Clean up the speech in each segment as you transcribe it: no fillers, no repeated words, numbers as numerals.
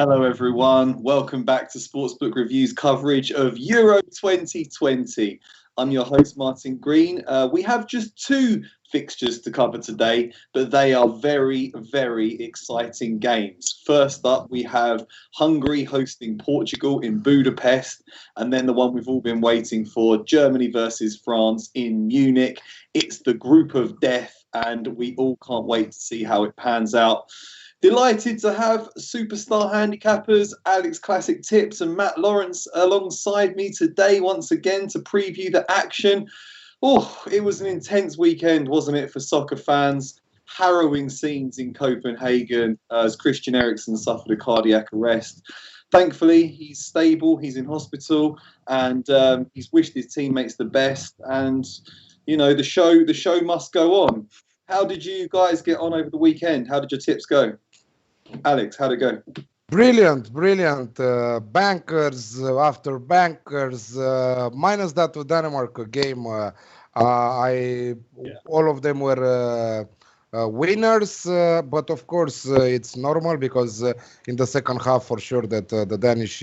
Hello, everyone. Welcome back to Sportsbook Review's coverage of Euro 2020. I'm your host, Martin Green. We have just two fixtures to cover today, but they are very, very exciting games. First up, we have Hungary hosting Portugal in Budapest, and then the one we've all been waiting for, Germany versus France in Munich. It's the group of death, and we all can't wait to see how it pans out. Delighted to have superstar handicappers Alex Classic Tips and Matt Lawrence alongside me today once again to preview the action. Oh, it was an intense weekend, wasn't it, for soccer fans? Harrowing scenes in Copenhagen as Christian Eriksen suffered a cardiac arrest. Thankfully, he's stable, he's in hospital, and he's wished his teammates the best. And, you know, the show must go on. How did you guys get on over the weekend? How did your tips go? Alex, how'd it go? Brilliant. Bankers after bankers, minus that to Denmark game. All of them were winners, but of course it's normal because in the second half, for sure, that the Danish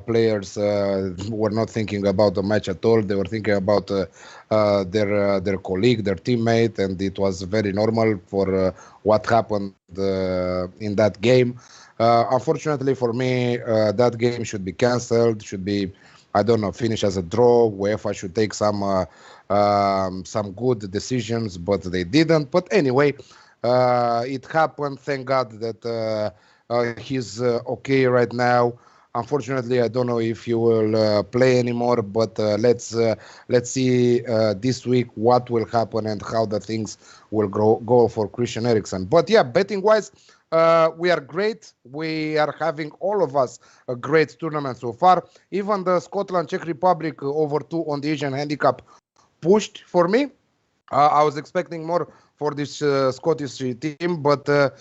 players were not thinking about the match at all. They were thinking about their colleague, their teammate, and it was very normal for what happened in that game. Unfortunately for me, that game should be cancelled. Should be, I don't know, finish as a draw. UEFA should take some good decisions, but they didn't. But anyway, it happened. Thank God that he's okay right now. Unfortunately, I don't know if he will play anymore, but let's see this week what will happen and how the things will go for Christian Eriksen. But yeah, betting-wise, we are great. We are having, all of us, a great tournament so far. Even the Scotland-Czech Republic over 2 on the Asian handicap pushed for me. I was expecting more for this Scottish team, but the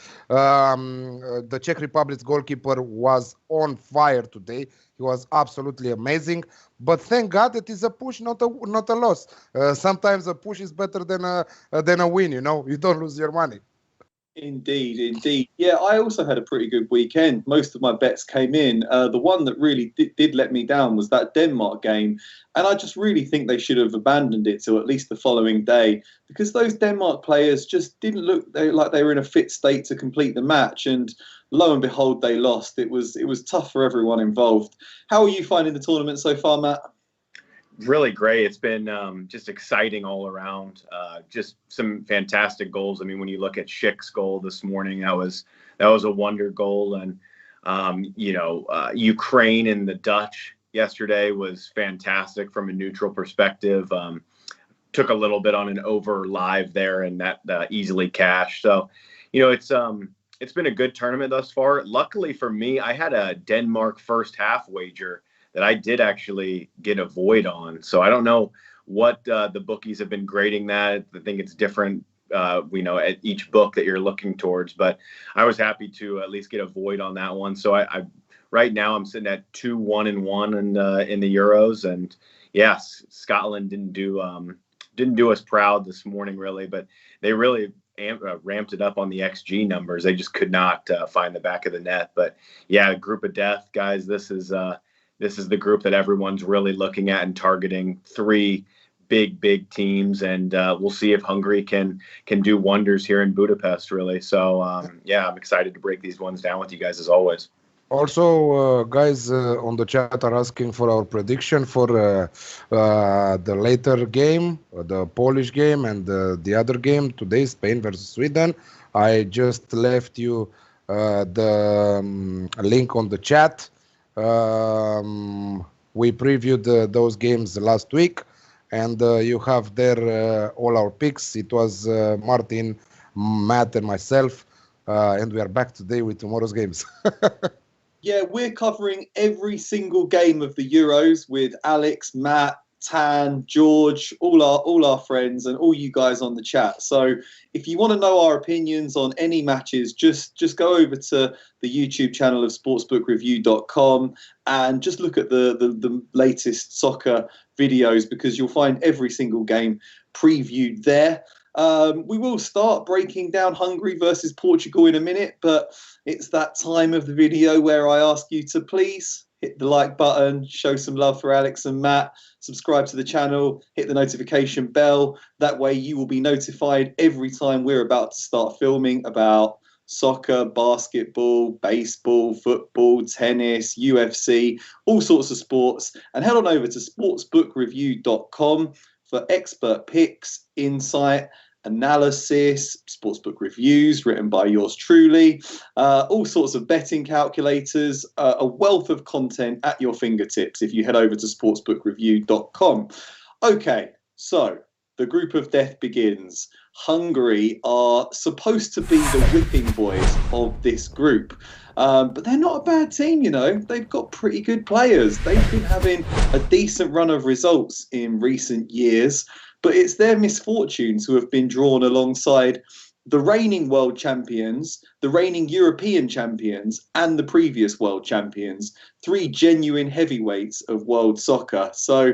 Czech Republic's goalkeeper was on fire today. He was absolutely amazing. But thank God it is a push, not a loss. Sometimes a push is better than a win. You know, you don't lose your money. Indeed. Yeah, I also had a pretty good weekend. Most of my bets came in. The one that really did let me down was that Denmark game. And I just really think they should have abandoned it till at least the following day, because those Denmark players just didn't look like they were in a fit state to complete the match. And lo and behold, they lost. It was tough for everyone involved. How are you finding the tournament so far, Matt? Really great. It's been just exciting all around. Just some fantastic goals. I mean, when you look at Schick's goal this morning, that was a wonder goal. And Ukraine and the Dutch yesterday was fantastic from a neutral perspective. Took a little bit on an over live there, and that easily cashed. So, it's been a good tournament thus far. Luckily for me, I had a Denmark first half wager that I did actually get a void on. So I don't know what the bookies have been grading that. I think it's different, at each book that you're looking towards. But I was happy to at least get a void on that one. So I right now I'm sitting at 2-1-1 in the Euros. And yes, Scotland didn't do us proud this morning really, but they really ramped it up on the XG numbers. They just could not find the back of the net. But yeah, group of death, guys. This is the group that everyone's really looking at and targeting. 3 big teams, and we'll see if Hungary can do wonders here in Budapest, really. So, I'm excited to break these ones down with you guys as always. Also, guys on the chat are asking for our prediction for the later game, the Polish game, and the other game today, Spain versus Sweden. I just left you the link on the chat. We previewed those games last week, and you have there all our picks. It was Martin, Matt, and myself, and we are back today with tomorrow's games. Yeah, we're covering every single game of the Euros with Alex, Matt, Tan, George, all our friends, and all you guys on the chat. So if you want to know our opinions on any matches, just go over to the YouTube channel of sportsbookreview.com and just look at the latest soccer videos, because you'll find every single game previewed there. We will start breaking down Hungary versus Portugal in a minute, but it's that time of the video where I ask you to please hit the like button, show some love for Alex and Matt, subscribe to the channel, hit the notification bell. That way you will be notified every time we're about to start filming about soccer, basketball, baseball, football, tennis, UFC, all sorts of sports. And head on over to sportsbookreview.com for expert picks, insight, analysis, sportsbook reviews written by yours truly, all sorts of betting calculators, a wealth of content at your fingertips if you head over to sportsbookreview.com. Okay, so the group of death begins. Hungary are supposed to be the whipping boys of this group. But they're not a bad team, you know. They've got pretty good players. They've been having a decent run of results in recent years. But it's their misfortunes who have been drawn alongside the reigning world champions, the reigning European champions, and the previous world champions. 3 genuine heavyweights of world soccer. So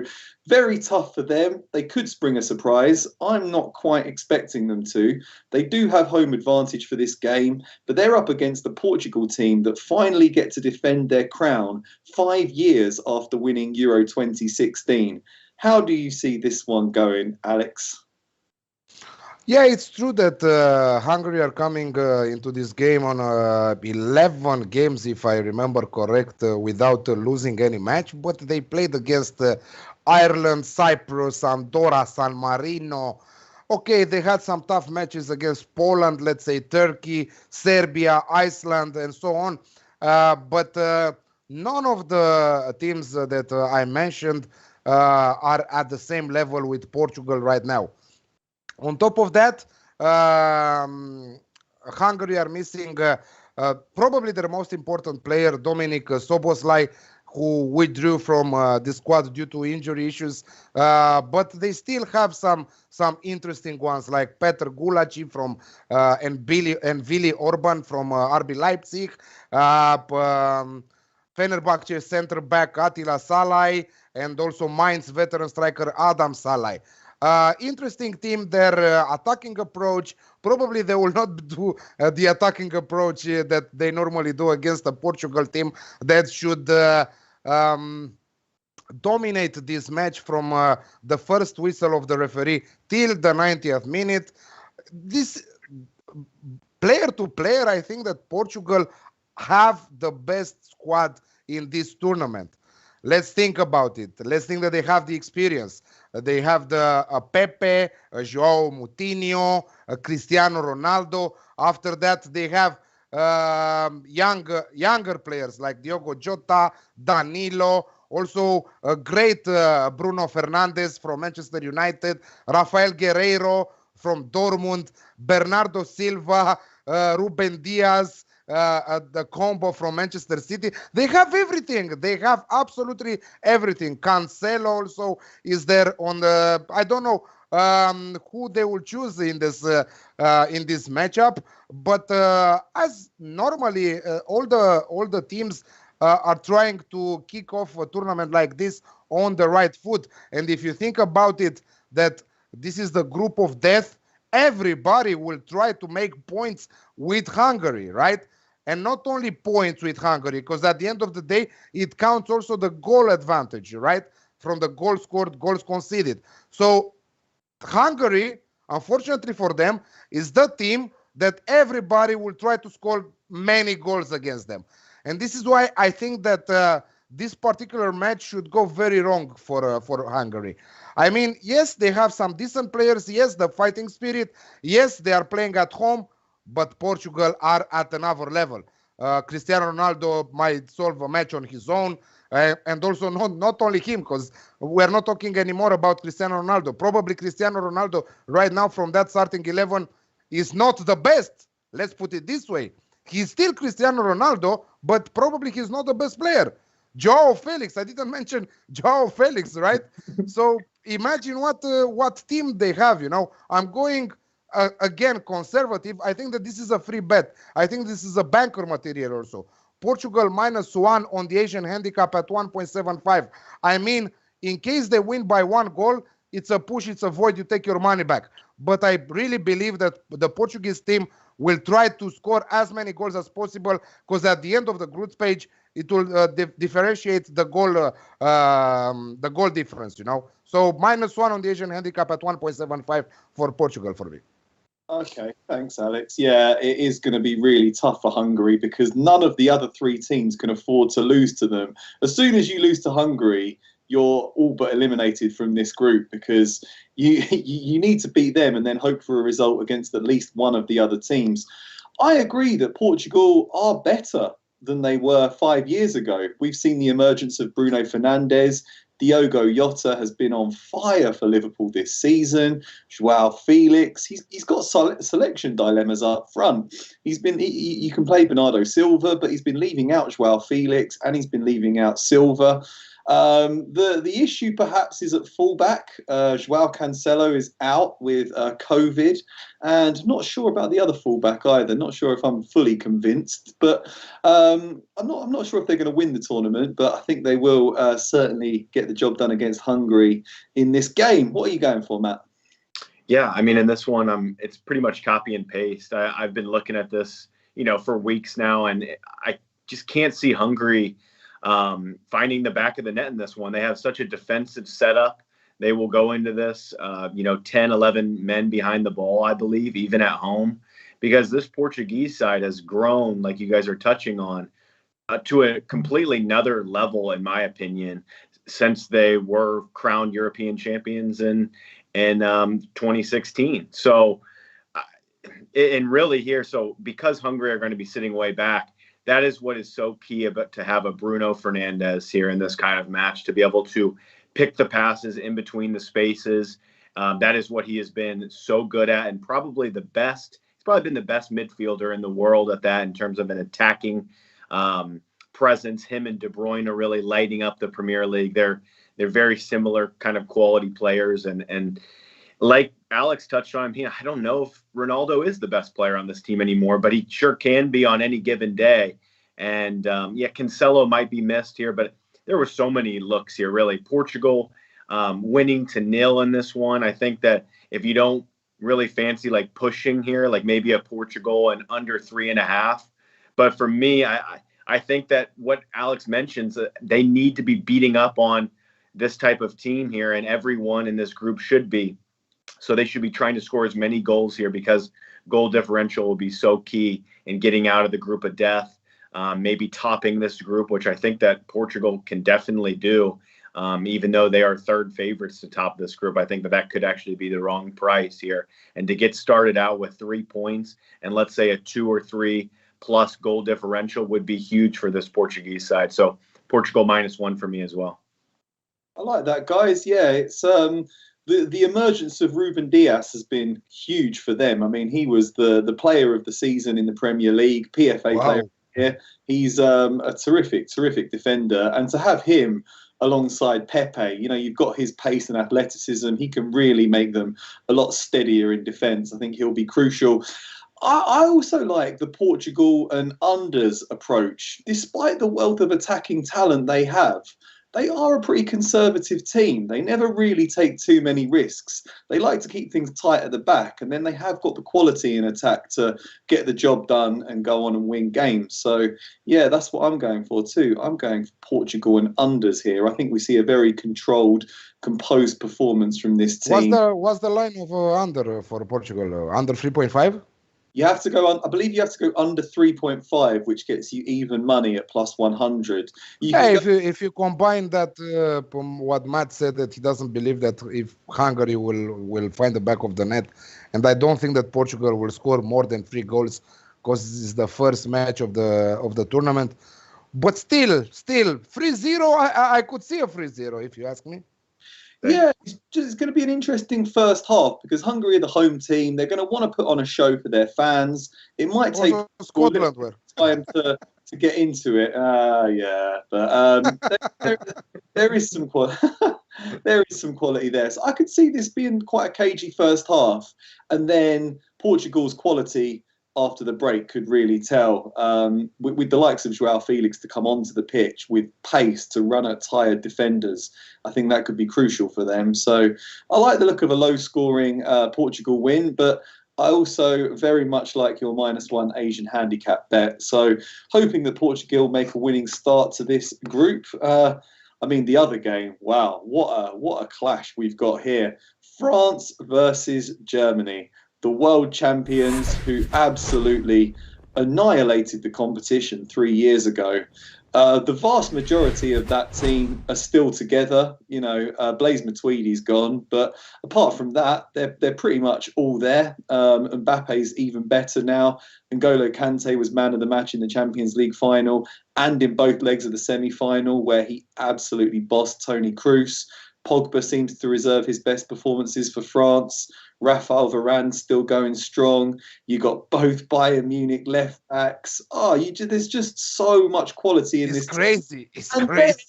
very tough for them. They could spring a surprise. I'm not quite expecting them to. They do have home advantage for this game, but they're up against the Portugal team that finally get to defend their crown 5 years after winning Euro 2016. How do you see this one going, Alex? Yeah, it's true that Hungary are coming into this game on 11 games, if I remember correct, without losing any match. But they played against Ireland, Cyprus, Andorra, San Marino. Okay, they had some tough matches against Poland, let's say Turkey, Serbia, Iceland, and so on. But none of the teams that I mentioned are at the same level with Portugal right now. On top of that, Hungary are missing probably their most important player, Dominik Szoboszlai, who withdrew from the squad due to injury issues. But they still have some interesting ones like Petr Gulaci from and Vili Orban from RB Leipzig. Fenerbahce center back Attila Szalai, and also Mainz veteran striker Adam Szalai. Interesting team, their attacking approach. Probably they will not do the attacking approach that they normally do against the Portugal team that should dominate this match from the first whistle of the referee till the 90th minute. This player to player, I think that Portugal have the best squad in this tournament. Let's think about it. Let's think that they have the experience. They have the Pepe, João Moutinho, Cristiano Ronaldo. After that, they have younger players like Diogo Jota, Danilo, also a great Bruno Fernandes from Manchester United, Rafael Guerreiro from Dortmund, Bernardo Silva, Ruben Diaz, the combo from Manchester City. They have everything. They have absolutely everything. Cancelo also is there on the. I don't know who they will choose in this matchup, but as normally all the teams are trying to kick off a tournament like this on the right foot. And if you think about it, that this is the group of death, everybody will try to make points with Hungary, right? And not only points with Hungary, because at the end of the day, it counts also the goal advantage, right? From the goals scored, goals conceded. So Hungary, unfortunately for them, is the team that everybody will try to score many goals against them. And this is why I think that this particular match should go very wrong for Hungary. I mean, yes, they have some decent players. Yes, the fighting spirit. Yes, they are playing at home. But Portugal are at another level. Cristiano Ronaldo might solve a match on his own. And also not only him, because we're not talking anymore about Cristiano Ronaldo. Probably Cristiano Ronaldo right now from that starting 11 is not the best. Let's put it this way. He's still Cristiano Ronaldo, but probably he's not the best player. João Felix, I didn't mention João Felix, right? So imagine what team they have, you know. I'm going... again, conservative. I think that this is a free bet. I think this is a banker material also. Portugal -1 on the Asian handicap at 1.75. I mean, in case they win by 1 goal, it's a push, it's a void, you take your money back. But I really believe that the Portuguese team will try to score as many goals as possible, because at the end of the group stage, it will differentiate the goal difference, you know. So -1 on the Asian handicap at 1.75 for Portugal for me. Okay, thanks, Alex. Yeah, it is going to be really tough for Hungary because none of the other three teams can afford to lose to them. As soon as you lose to Hungary, you're all but eliminated from this group because you need to beat them and then hope for a result against at least one of the other teams. I agree that Portugal are better than they were 5 years ago. We've seen the emergence of Bruno Fernandes. Diogo Jota has been on fire for Liverpool this season. Joao Felix, he's got selection dilemmas up front. You can play Bernardo Silva, but he's been leaving out Joao Felix and he's been leaving out Silva. The issue perhaps is at fullback. Joao Cancelo is out with COVID, and not sure about the other fullback either. Not sure if I'm fully convinced, but I'm not sure if they're going to win the tournament. But I think they will certainly get the job done against Hungary in this game. What are you going for, Matt? Yeah, I mean, in this one, it's pretty much copy and paste. I've been looking at this, for weeks now, and I just can't see Hungary finding the back of the net in this one. They have such a defensive setup. They will go into this, 10, 11 men behind the ball, I believe, even at home, because this Portuguese side has grown, like you guys are touching on, to a completely another level, in my opinion, since they were crowned European champions in 2016. So, and really here, so because Hungary are going to be sitting way back, that is what is so key about to have a Bruno Fernandes here in this kind of match, to be able to pick the passes in between the spaces. That is what he has been so good at, and probably the best. He's probably been the best midfielder in the world at that in terms of an attacking presence. Him and De Bruyne are really lighting up the Premier League. They're very similar kind of quality players, and like Alex touched on, I don't know if Ronaldo is the best player on this team anymore, but he sure can be on any given day. And Cancelo might be missed here, but there were so many looks here, really. Portugal winning to 0 in this one. I think that if you don't really fancy like pushing here, like maybe a Portugal and under 3.5. But for me, I think that what Alex mentions, they need to be beating up on this type of team here, and everyone in this group should be. So they should be trying to score as many goals here, because goal differential will be so key in getting out of the group of death, maybe topping this group, which I think that Portugal can definitely do. Even though they are third favorites to top this group, I think that could actually be the wrong price here. And to get started out with 3 points and let's say a 2 or 3 plus goal differential would be huge for this Portuguese side. So Portugal -1 for me as well. I like that, guys. Yeah, it's the emergence of Ruben Dias has been huge for them. I mean, he was the player of the season in the Premier League, PFA player of the year. He's a terrific defender, and to have him alongside Pepe, you've got his pace and athleticism. He can really make them a lot steadier in defence. I think he'll be crucial. I also like the Portugal and unders approach. Despite the wealth of attacking talent they have, they are a pretty conservative team. They never really take too many risks. They like to keep things tight at the back, and then they have got the quality in attack to get the job done and go on and win games. So, yeah, that's what I'm going for too. I'm going for Portugal and unders here. I think we see a very controlled, composed performance from this team. What's the line of under for Portugal? Under 3.5? You have to go on. I believe you have to go under 3.5, which gets you even money at +100. If you combine that from what Matt said, that he doesn't believe that if Hungary will find the back of the net, and I don't think that Portugal will score more than 3 goals, because this is the first match of the tournament. But still 3-0. I could see a 3-0 if you ask me. Yeah, it's going to be an interesting first half, because Hungary are the home team. They're going to want to put on a show for their fans. It might take Scotland time to get into it. But there is some quality there. So I could see this being quite a cagey first half, and then Portugal's quality after the break could really tell. With the likes of João Felix to come onto the pitch with pace to run at tired defenders, I think that could be crucial for them. So I like the look of a low-scoring Portugal win, but I also very much like your -1 Asian handicap bet. So hoping that Portugal make a winning start to this group. I mean, the other game, wow, what a clash we've got here. France versus Germany, the world champions who absolutely annihilated the competition 3 years ago. The vast majority of that team are still together. You know, Blaise Matuidi's gone, but apart from that, they're pretty much all there. Mbappe's even better now. N'Golo Kante was man of the match in the Champions League final and in both legs of the semi-final, where he absolutely bossed Toni Kroos. Pogba seems to reserve his best performances for France. Rafael Varane still going strong. You got both Bayern Munich left backs. There's just so much quality in this. Crazy. It's crazy.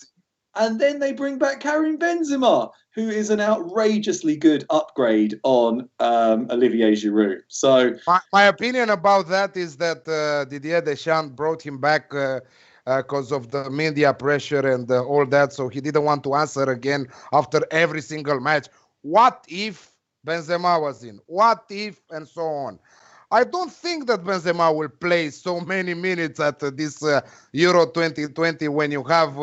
And then they bring back Karim Benzema, who is an outrageously good upgrade on Olivier Giroud. So my opinion about that is that Didier Deschamps brought him back because of the media pressure and all that. So he didn't want to answer again after every single match. What if Benzema was in? What if? And so on. I don't think that Benzema will play so many minutes at this Euro 2020 when you have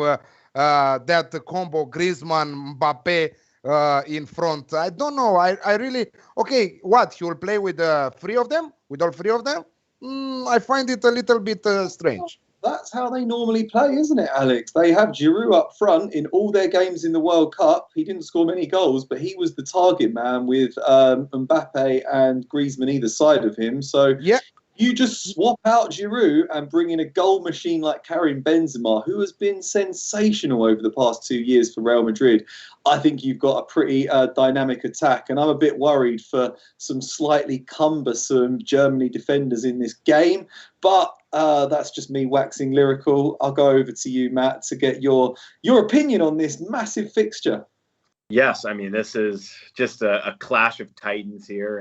that combo Griezmann, Mbappe in front. I don't know. I really... Okay, what? He will play with three of them? With all three of them? I find it a little bit strange. That's how they normally play, isn't it, Alex? They have Giroud up front in all their games in the World Cup. He didn't score many goals, but he was the target man with Mbappe and Griezmann either side of him. So yeah, you just swap out Giroud and bring in a goal machine like Karim Benzema, who has been sensational over the past 2 years for Real Madrid. I think you've got a pretty dynamic attack, and I'm a bit worried for some slightly cumbersome Germany defenders in this game. But that's just me waxing lyrical. I'll go over to you, Matt, to get your opinion on this massive fixture. Yes, I mean, this is just a clash of titans here,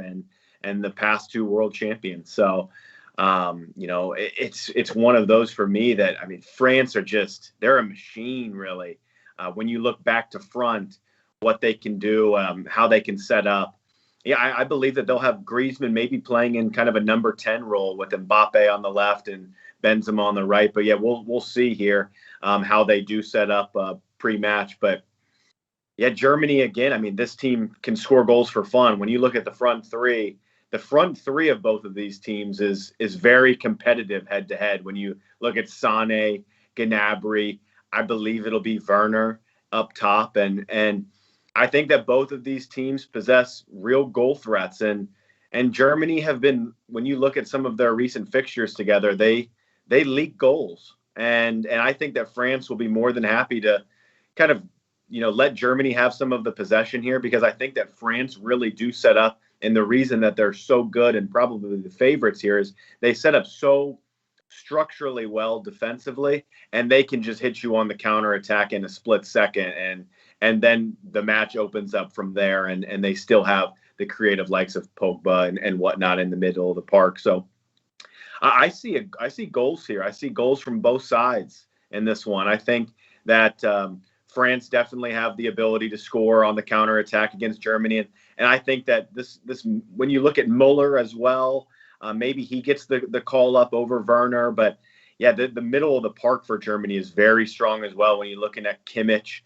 and the past two world champions. So, you know, it's one of those for me that, I mean, France are they're a machine, really. When you look back to front, what they can do, how they can set up. Yeah, I believe that they'll have Griezmann maybe playing in kind of a number 10 role with Mbappe on the left and Benzema on the right. But yeah, we'll see here how they do set up pre-match. But yeah, Germany again. I mean, this team can score goals for fun. When you look at the front three of both of these teams is very competitive head to head. When you look at Sané, Gnabry, I believe it'll be Werner up top, and I think that both of these teams possess real goal threats, and Germany have been, when you look at some of their recent fixtures together, they leak goals, and I think that France will be more than happy to kind of, you know, let Germany have some of the possession here, because I think that France really do set up, and the reason that they're so good and probably the favorites here is they set up so structurally well defensively, and they can just hit you on the counter attack in a split second, and then the match opens up from there, and they still have the creative likes of Pogba and whatnot in the middle of the park. So I see goals here. I see goals from both sides in this one. I think that France definitely have the ability to score on the counter attack against Germany, and I think that this when you look at Muller as well, maybe he gets the call up over Werner, but yeah, the middle of the park for Germany is very strong as well. When you're looking at Kimmich,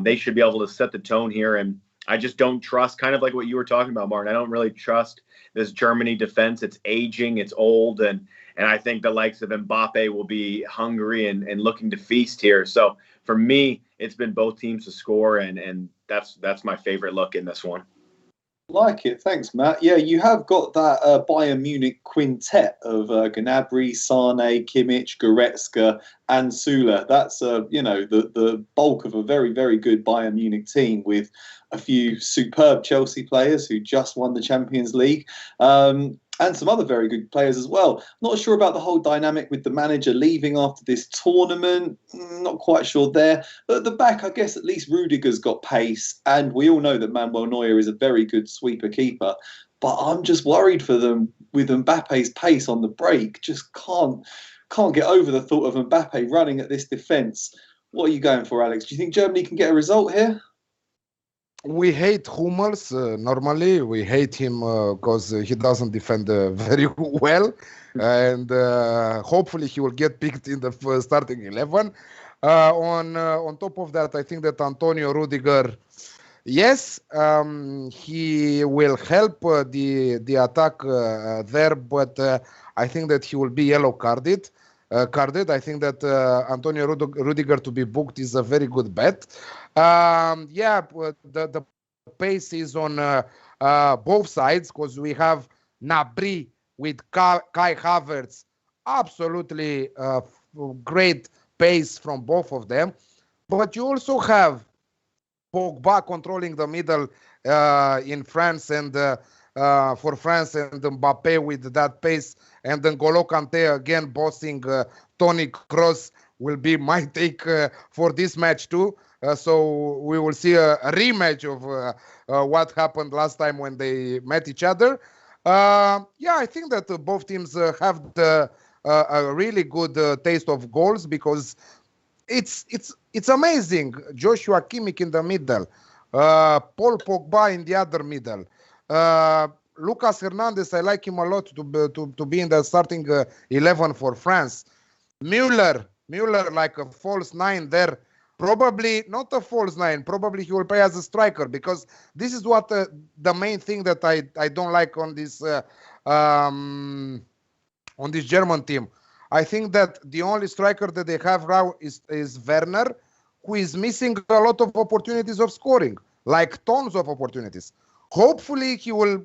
they should be able to set the tone here, and I just don't trust, kind of like what you were talking about, Martin. I don't really trust this Germany defense. It's aging, it's old, and I think the likes of Mbappe will be hungry and looking to feast here. So for me, it's been both teams to score, and that's my favorite look in this one. Like it, thanks, Matt. Yeah, you have got that Bayern Munich quintet of Gnabry, Sané, Kimmich, Goretzka, and Süle. That's you know, the bulk of a very, very good Bayern Munich team with a few superb Chelsea players who just won the Champions League. And some other very good players as well. Not sure about the whole dynamic with the manager leaving after this tournament. Not quite sure there. But at the back, I guess at least Rudiger's got pace. And we all know that Manuel Neuer is a very good sweeper keeper. but I'm just worried for them with Mbappe's pace on the break. Just can't get over the thought of Mbappe running at this defence. What are you going for, Alex? Do you think Germany can get a result here? We hate Hummels. Normally, we hate him because he doesn't defend very well, and hopefully he will get picked in the starting 11. On top of that, I think that Antonio Rudiger, yes, he will help the attack there, but I think that he will be yellow carded. I think that Antonio Rudiger to be booked is a very good bet. The pace is on both sides because we have Gnabry with Kai Havertz, absolutely great pace from both of them. But you also have Pogba controlling the middle in France and for France, and Mbappe with that pace, and then N'Golo Kante again bossing Toni Kroos will be my take for this match too. So we will see a rematch of what happened last time when they met each other. I think that both teams have a really good taste of goals because it's amazing. Joshua Kimmich in the middle, Paul Pogba in the other middle. Lucas Hernandez, I like him a lot to be in the starting 11 for France. Müller like a false 9 there. Probably not a false 9. Probably he will play as a striker because this is what the main thing that I don't like on this German team. I think that the only striker that they have now is Werner, who is missing a lot of opportunities of scoring, like tons of opportunities. Hopefully, he will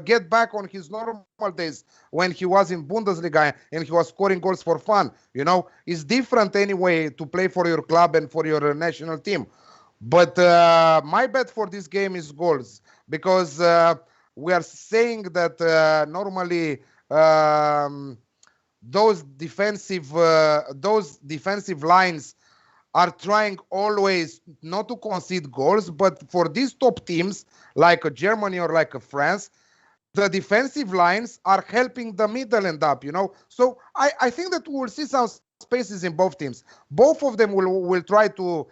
get back on his normal days when he was in Bundesliga and he was scoring goals for fun. You know, it's different anyway to play for your club and for your national team. But my bet for this game is goals because we are saying that normally those defensive lines are trying always not to concede goals, but for these top teams like Germany or like France, the defensive lines are helping the middle end up, you know. So I think that we will see some spaces in both teams. Both of them will try to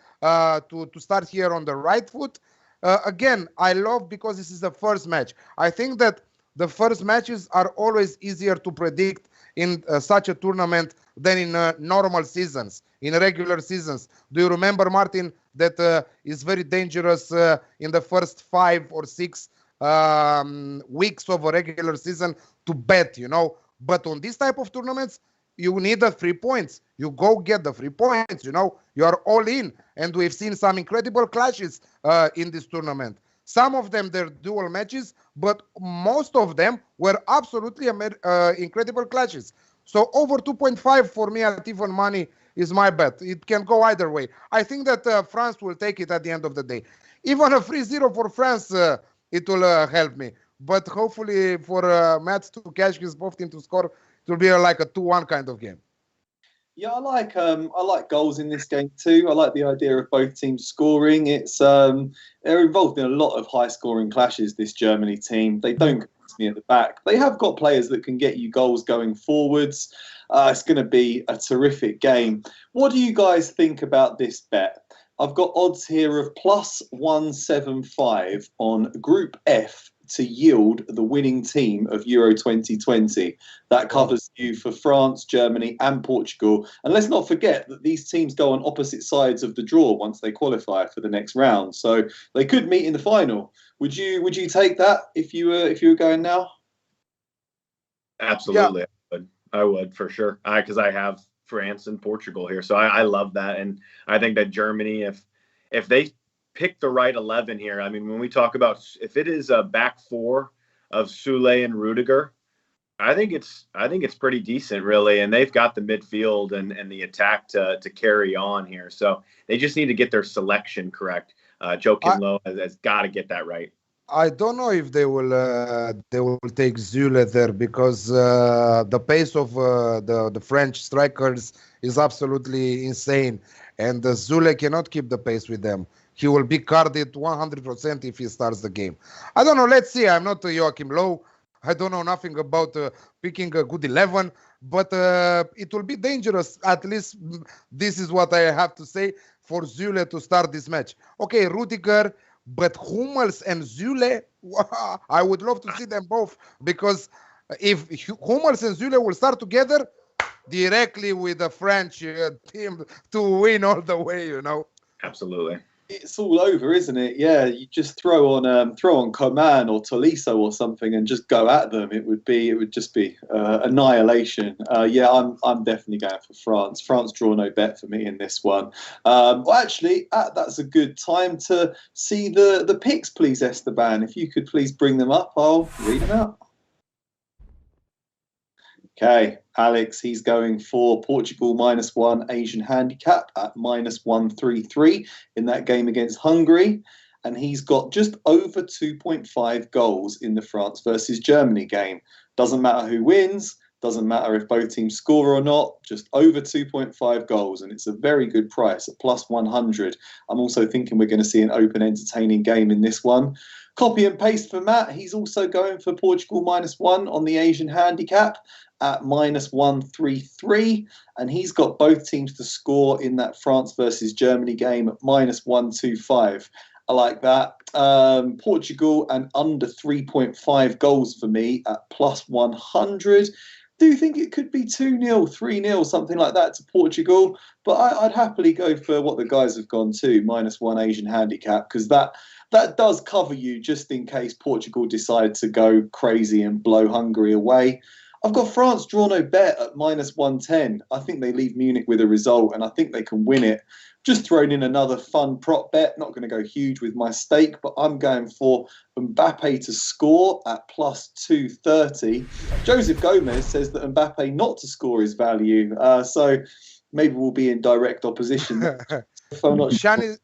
start here on the right foot. Again, I love because this is the first match. I think that the first matches are always easier to predict in such a tournament than in normal seasons, in regular seasons. Do you remember, Martin, that is very dangerous in the first 5 or 6 weeks of a regular season to bet, you know? But on this type of tournaments, you need the 3 points. You go get the 3 points, you know? You are all in. And we've seen some incredible clashes in this tournament. Some of them, they're dual matches, but most of them were absolutely incredible clashes. So over 2.5 for me at even money is my bet. It can go either way. I think that France will take it at the end of the day. Even a 3-0 for France, it will help me. But hopefully for Matt to catch his both team to score, it will be like a 2-1 kind of game. Yeah, I like goals in this game too. I like the idea of both teams scoring. It's they're involved in a lot of high-scoring clashes. This Germany team, they don't convince me at the back. They have got players that can get you goals going forwards. It's going to be a terrific game. What do you guys think about this bet? I've got odds here of +175 on Group F to yield the winning team of Euro 2020. That covers you for France, Germany and Portugal. And let's not forget that these teams go on opposite sides of the draw once they qualify for the next round. So they could meet in the final. Would you take that if you were going now? Absolutely. Yeah. I would for sure. Because I have France and Portugal here. So I love that. And I think that Germany, if they pick the right 11 here. I mean, when we talk about if it is a back 4 of Sule and Rudiger, I think it's pretty decent, really. And they've got the midfield and the attack to carry on here. So they just need to get their selection correct. Joachim Low has got to get that right. I don't know if they will take Zule there because the pace of the French strikers is absolutely insane. and Zule cannot keep the pace with them. He will be carded 100% if he starts the game. I don't know. Let's see. I'm not Joachim Low. I don't know nothing about picking a good 11, but it will be dangerous. At least this is what I have to say for Zule to start this match. Okay, Rudiger, but Hummels and Zule, I would love to see them both, because if Hummels and Zule will start together, directly with the French team to win all the way, you know. Absolutely. It's all over, isn't it? Yeah, you just throw on Coman or Tolisso or something and just go at them. It would just be annihilation. Yeah, I'm definitely going for France. France draw no bet for me in this one. Well, actually, that's a good time to see the picks, please, Esteban. If you could please bring them up, I'll read them out. Okay, Alex, he's going for Portugal -1 Asian handicap at -133 in that game against Hungary. And he's got just over 2.5 goals in the France versus Germany game. Doesn't matter who wins, doesn't matter if both teams score or not, just over 2.5 goals. And it's a very good price at +100. I'm also thinking we're going to see an open, entertaining game in this one. Copy and paste for Matt. He's also going for Portugal -1 on the Asian handicap at -133, and he's got both teams to score in that France versus Germany game at -125. I like that. Portugal and under 3.5 goals for me at +100. Do you think it could be 2-0, 3-0, something like that to Portugal? But I'd happily go for what the guys have gone to, -1 Asian handicap, because that does cover you just in case Portugal decide to go crazy and blow Hungary away. I've got France draw no bet at -110. I think they leave Munich with a result, and I think they can win it. Just thrown in another fun prop bet. Not going to go huge with my stake, but I'm going for Mbappe to score at +230. Joseph Gomez says that Mbappe not to score is value. So maybe we'll be in direct opposition.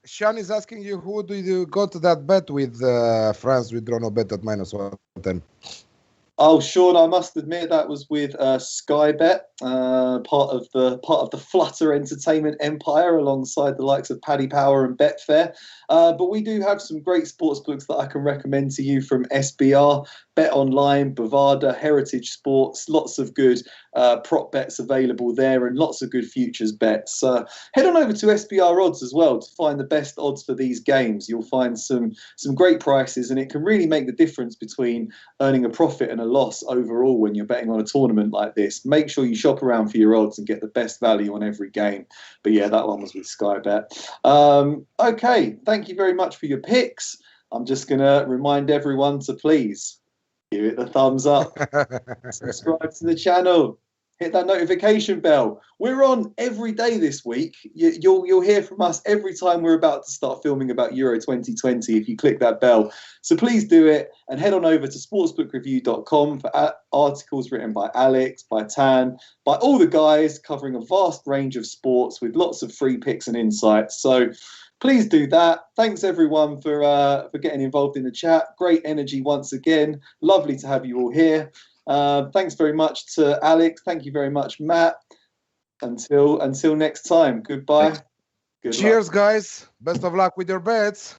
Sean is asking you, who do you go to that bet with France with draw no bet at -110? Oh, Sean, I must admit that was with Sky Bet, part of the Flutter Entertainment empire, alongside the likes of Paddy Power and Betfair. But we do have some great sportsbooks that I can recommend to you from SBR, Bet Online, Bovada, Heritage Sports. Lots of good prop bets available there, and lots of good futures bets. Head on over to SBR Odds as well to find the best odds for these games. You'll find some great prices, and it can really make the difference between earning a profit and a loss overall when you're betting on a tournament like this. Make sure you shop around for your odds and get the best value on every game. But yeah, that one was with Sky Bet. Okay, thank you very much for your picks. I'm just going to remind everyone to please give it the thumbs up, subscribe to the channel, hit that notification bell. We're on every day this week. You'll hear from us every time we're about to start filming about Euro 2020 if you click that bell. So please do it, and head on over to sportsbookreview.com for articles written by Alex, by Tan, by all the guys covering a vast range of sports with lots of free picks and insights. So please do that. Thanks everyone for getting involved in the chat. Great energy once again. Lovely to have you all here. Thanks very much to Alex. Thank you very much, Matt. Until next time. Goodbye. Good Cheers, luck. Guys. Best of luck with your bets.